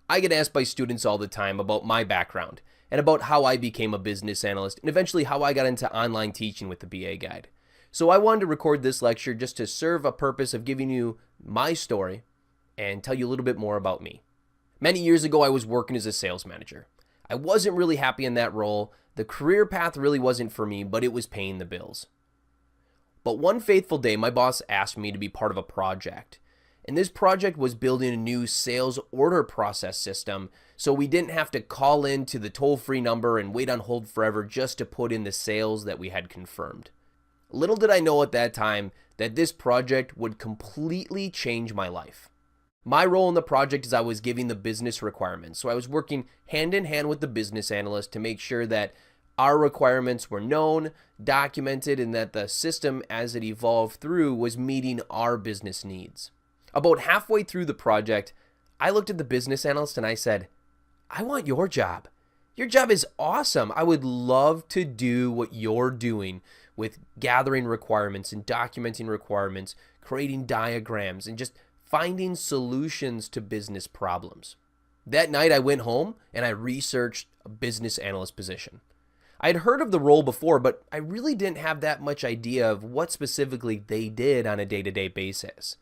I get asked by students all the time about my background and about how I became a business analyst and eventually how I got into online teaching with the BA Guide. So I wanted to record this lecture just to serve a purpose of giving you my story and tell you a little bit more about me. Many years ago, I was working as a sales manager. I wasn't really happy in that role. The career path really wasn't for me, but it was paying the bills. But one fateful day, my boss asked me to be part of a project. And this project was building a new sales order process system, so we didn't have to call in to the toll-free number and wait on hold forever just to put in the sales that we had confirmed. Little did I know at that time that this project would completely change my life. My role in the project is I was giving the business requirements, so I was working hand in hand with the business analyst to make sure that our requirements were known, documented, and that the system as it evolved through was meeting our business needs. About halfway through the project, I looked at the business analyst and I said, I want your job. Your job is awesome. I would love to do what you're doing with gathering requirements and documenting requirements, creating diagrams, and just finding solutions to business problems. That night I went home and I researched a business analyst position. I had heard of the role before, but I really didn't have that much idea of what specifically they did on a day-to-day basis.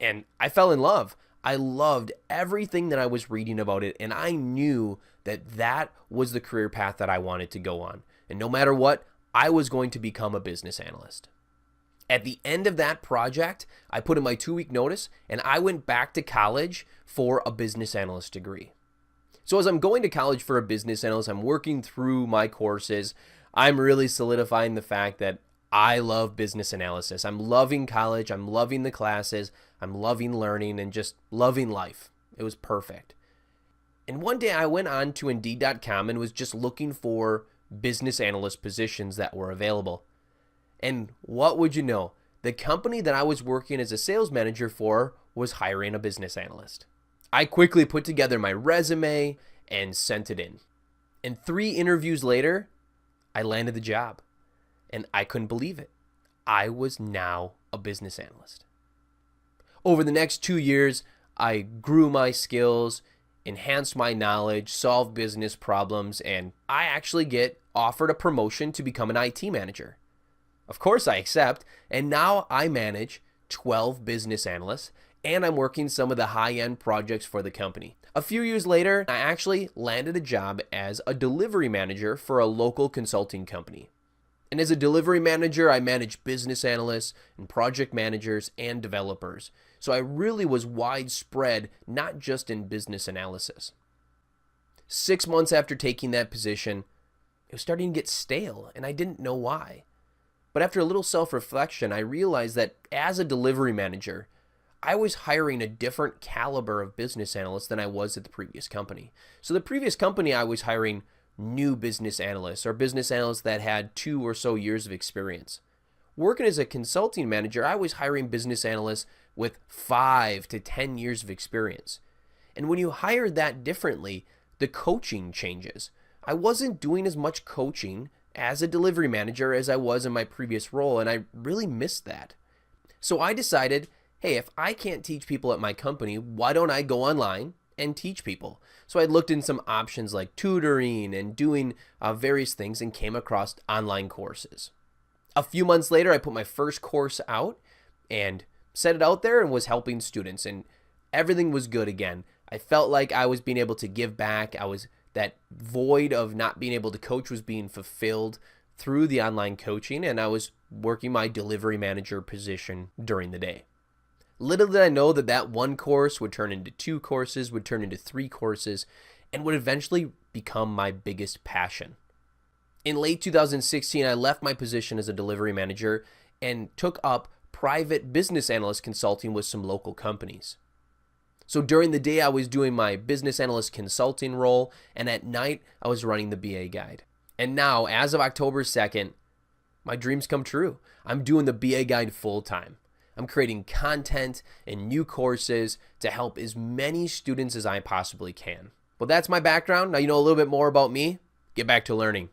And I fell in love. I loved everything that I was reading about it, and I knew that that was the career path that I wanted to go on. And no matter what, I was going to become a business analyst. At the end of that project, I put in my 2-week notice, and I went back to college for a business analyst degree. So as I'm going to college for a business analyst, I'm working through my courses. I'm really solidifying the fact that I love business analysis. I'm loving college. I'm loving the classes. I'm loving learning and just loving life. It was perfect. And one day I went on to Indeed.com and was just looking for business analyst positions that were available. And what would you know? The company that I was working as a sales manager for was hiring a business analyst. I quickly put together my resume and sent it in. And 3 interviews later, I landed the job. And I couldn't believe it. I was now a business analyst. Over the next 2 years, I grew my skills, enhanced my knowledge, solved business problems, and I actually get offered a promotion to become an IT manager. Of course I accept, and now I manage 12 business analysts, and I'm working some of the high-end projects for the company. A few years later, I actually landed a job as a delivery manager for a local consulting company. And as a delivery manager, I manage business analysts and project managers and developers. So I really was widespread, not just in business analysis. 6 months after taking that position, it was starting to get stale, and I didn't know why. But after a little self-reflection, I realized that as a delivery manager, I was hiring a different caliber of business analysts than I was at the previous company. So the previous company, I was hiring new business analysts or business analysts that had 2 or so years of experience. Working as a consulting manager, I was hiring business analysts with 5 to 10 years of experience. And when you hire that differently, the coaching changes. I wasn't doing as much coaching as a delivery manager as I was in my previous role, and I really missed that. So I decided, hey, if I can't teach people at my company, why don't I go online and teach people? So I looked in some options like tutoring and doing various things and came across online courses. A few months later, I put my first course out and set it out there and was helping students, and everything was good again. I felt like I was being able to give back. That void of not being able to coach was being fulfilled through the online coaching, and I was working my delivery manager position during the day. Little did I know that that one course would turn into 2 courses, would turn into 3 courses, and would eventually become my biggest passion. In late 2016, I left my position as a delivery manager and took up private business analyst consulting with some local companies. So during the day, I was doing my business analyst consulting role, and at night, I was running the BA Guide. And now, as of October 2nd, my dreams come true. I'm doing the BA Guide full time. I'm creating content and new courses to help as many students as I possibly can. Well, that's my background. Now you know a little bit more about me. Get back to learning.